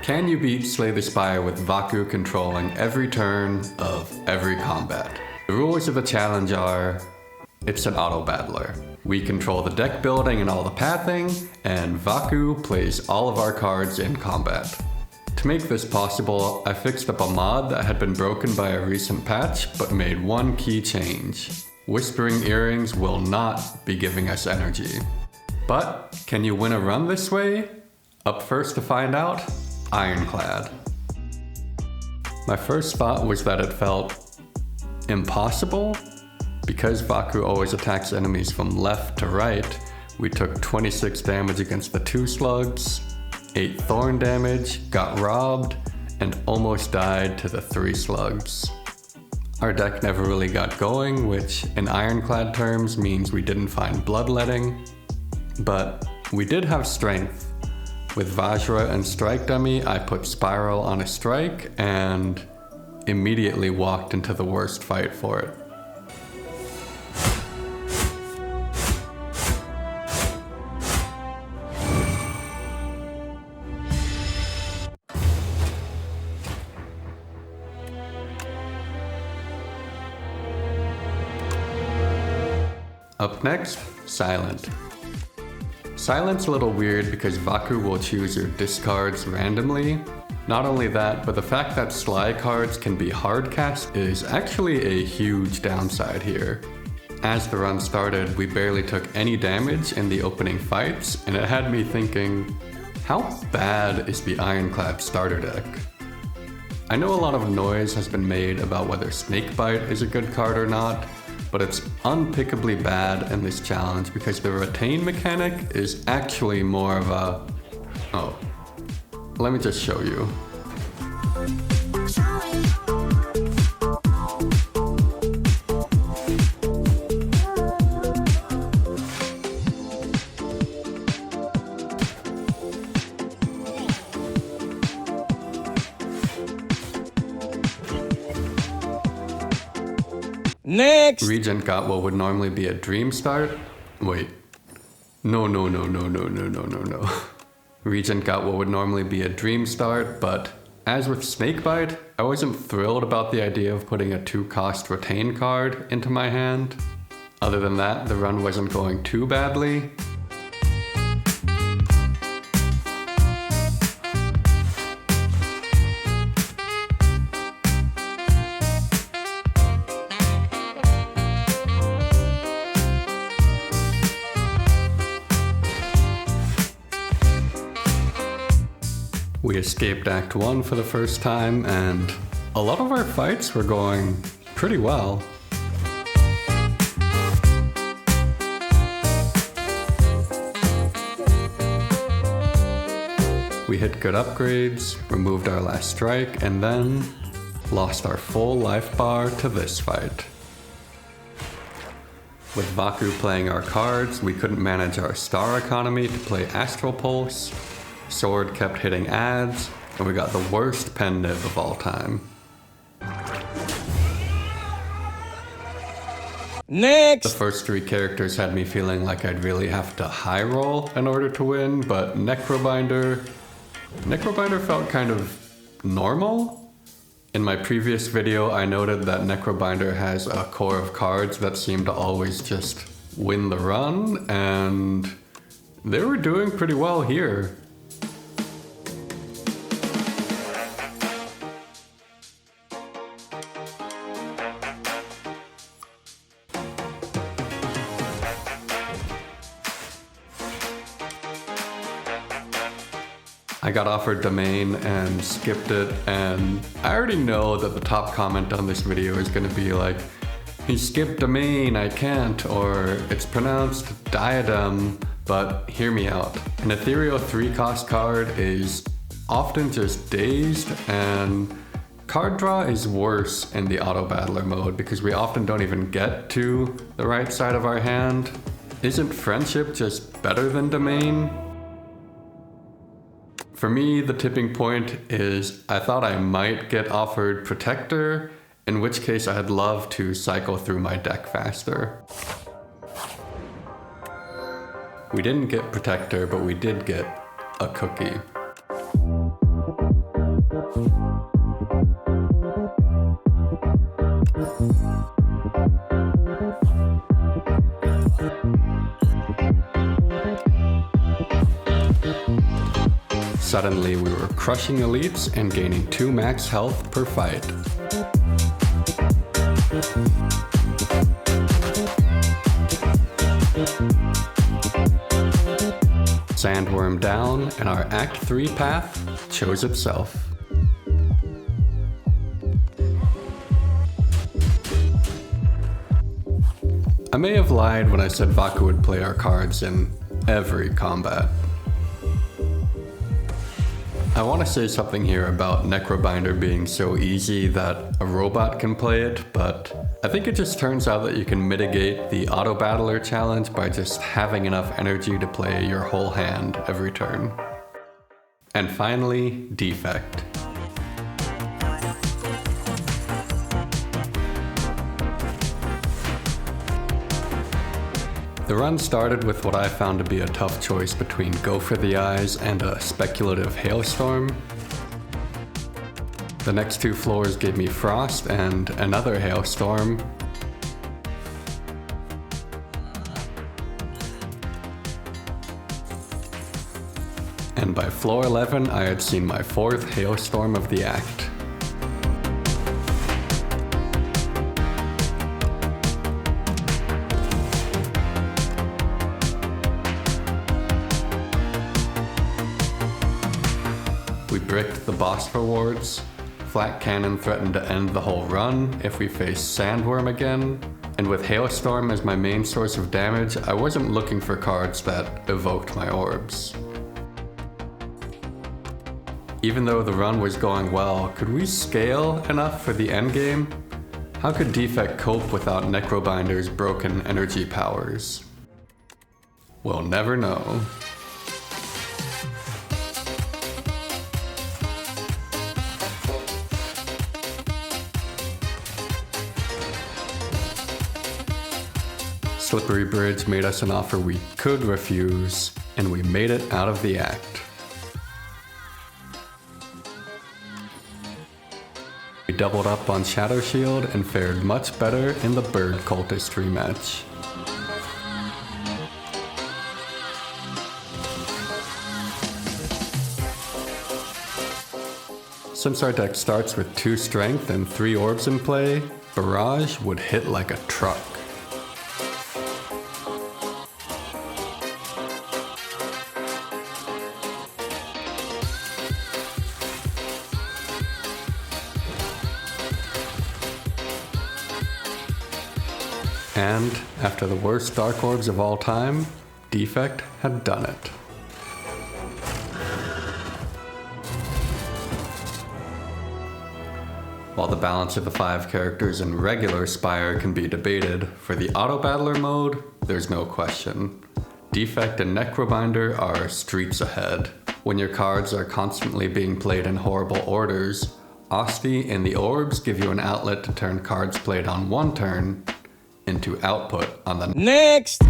Can you beat Slay the Spire with Vakuu controlling every turn of every combat? The rules of the challenge are, it's an auto-battler. We control the deck building and all the pathing, and Vakuu plays all of our cards in combat. To make this possible, I fixed up a mod that had been broken by a recent patch, but made one key change. Whispering Earrings will not be giving us energy. But, can you win a run this way? Up first to find out, Ironclad. My first thought was that it felt impossible. Because Vakuu always attacks enemies from left to right, we took 26 damage against the 2 slugs, 8 thorn damage, got robbed, and almost died to the 3 slugs. Our deck never really got going, which in Ironclad terms means we didn't find bloodletting, but we did have strength. With Vajra and Strike Dummy, I put Spiral on a strike and immediately walked into the worst fight for it. Up next, Silent. Silent's a little weird because Vakuu will choose your discards randomly. Not only that, but the fact that Sly cards can be hard cast is actually a huge downside here. As the run started, we barely took any damage in the opening fights, and it had me thinking, how bad is the Ironclad starter deck? I know a lot of noise has been made about whether Snakebite is a good card or not, but it's unpickably bad in this challenge because the retain mechanic is actually more of a... Oh, let me just show you. Next! Regent got what would normally be a dream start. Wait. No. Regent got what would normally be a dream start, but as with Snakebite, I wasn't thrilled about the idea of putting a 2-cost retain card into my hand. Other than that, the run wasn't going too badly. We escaped Act 1 for the first time, and a lot of our fights were going pretty well. We hit good upgrades, removed our last strike, and then lost our full life bar to this fight. With Vakuu playing our cards, we couldn't manage our star economy to play Astral Pulse. Sword kept hitting ads, and we got the worst pen nib of all time. Next! The first 3 characters had me feeling like I'd really have to high roll in order to win, but Necrobinder felt kind of normal. In my previous video, I noted that Necrobinder has a core of cards that seem to always just win the run, and they were doing pretty well here. I got offered Domain and skipped it, and I already know that the top comment on this video is going to be like, he skipped Domain, I can't, or it's pronounced Diadem, but hear me out. An ethereal 3-cost card is often just dazed, and card draw is worse in the auto-battler mode because we often don't even get to the right side of our hand. Isn't Friendship just better than Domain? For me, the tipping point is I thought I might get offered Protector, in which case I'd love to cycle through my deck faster. We didn't get Protector, but we did get a cookie. Suddenly, we were crushing elites and gaining 2 max health per fight. Sandworm down, and our Act 3 path chose itself. I may have lied when I said Vakuu would play our cards in every combat. I want to say something here about Necrobinder being so easy that a robot can play it, but I think it just turns out that you can mitigate the autobattler challenge by just having enough energy to play your whole hand every turn. And finally, Defect. The run started with what I found to be a tough choice between Go for the Eyes and a speculative Hailstorm. The next 2 floors gave me Frost and another Hailstorm. And by floor 11, I had seen my 4th Hailstorm of the act. We bricked the boss rewards. Flat Cannon threatened to end the whole run if we faced Sandworm again. And with Hailstorm as my main source of damage, I wasn't looking for cards that evoked my orbs. Even though the run was going well, could we scale enough for the endgame? How could Defect cope without Necrobinder's broken energy powers? We'll never know. Slippery Bridge made us an offer we could refuse, and we made it out of the act. We doubled up on Shadow Shield and fared much better in the Bird Cultist rematch. Since our deck starts with 2 strength and 3 orbs in play, Barrage would hit like a truck. And after the worst Dark Orbs of all time, Defect had done it. While the balance of the 5 characters in regular Spire can be debated, for the autobattler mode, there's no question. Defect and Necrobinder are streets ahead. When your cards are constantly being played in horrible orders, Osti and the orbs give you an outlet to turn cards played on one turn into output on the next.